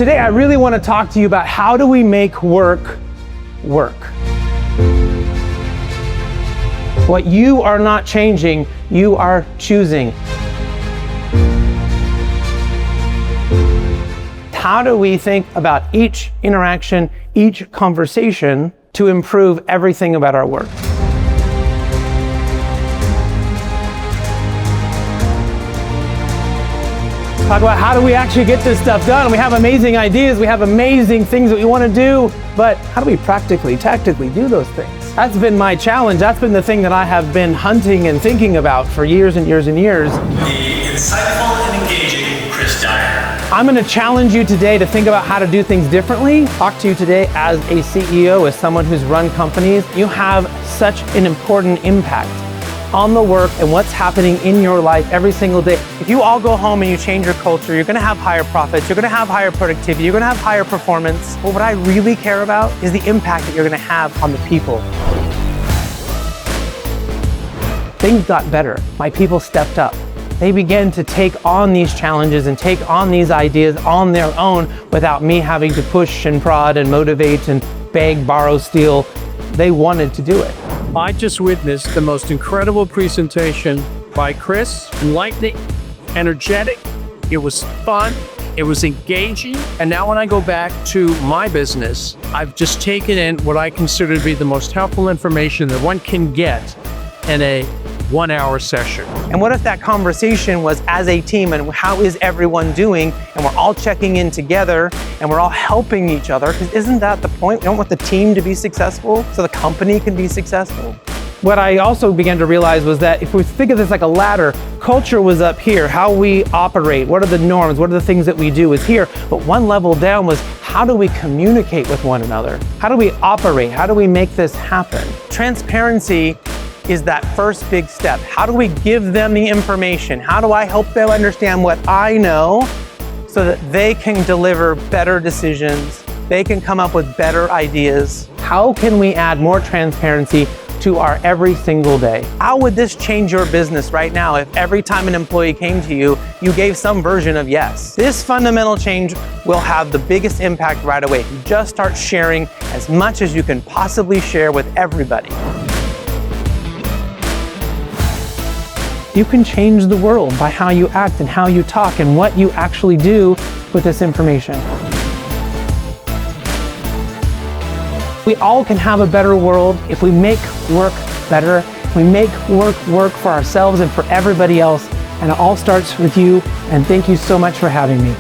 today I really want to talk to you about how do we make work work. What you are not changing, you are choosing. How do we think about each interaction, each conversation to improve everything about our work? Talk about how do we actually get this stuff done. We have amazing ideas, we have amazing things that we want to do, but how do we practically, tactically do those things? That's been my challenge. That's been the thing that I have been hunting and thinking about for years and years and years. The insightful and engaging Dyer. I'm going to challenge you today to think about how to do things differently. Talk to you today as a CEO, as someone who's run companies. You have such an important impact on the work and what's happening in your life every single day. If you all go home and you change your culture, you're gonna have higher profits, you're gonna have higher productivity, you're gonna have higher performance. But what I really care about is the impact that you're gonna have on the people. Things got better. My people stepped up. They began to take on these challenges and take on these ideas on their own without me having to push and prod and motivate and beg, borrow, steal. They wanted to do it. I just witnessed the most incredible presentation by Chris. Enlightening, energetic, it was fun, it was engaging. And now when I go back to my business, I've just taken in what I consider to be the most helpful information that one can get in a 1-hour session. And what if that conversation was as a team and how is everyone doing, and we're all checking in together and we're all helping each other? Because isn't that the point? We don't want the team to be successful so the company can be successful. What I also began to realize was that if we think of this like a ladder, culture was up here, how we operate, what are the norms, what are the things that we do is here, but one level down was how do we communicate with one another? How do we operate? How do we make this happen? Transparency is that first big step. How do we give them the information? How do I help them understand what I know so that they can deliver better decisions? They can come up with better ideas. How can we add more transparency to our every single day? How would this change your business right now if every time an employee came to you, you gave some version of yes? This fundamental change will have the biggest impact right away. You just start sharing as much as you can possibly share with everybody. You can change the world by how you act and how you talk and what you actually do with this information. We all can have a better world if we make work better, if we make work for ourselves and for everybody else. And it all starts with you. And thank you so much for having me.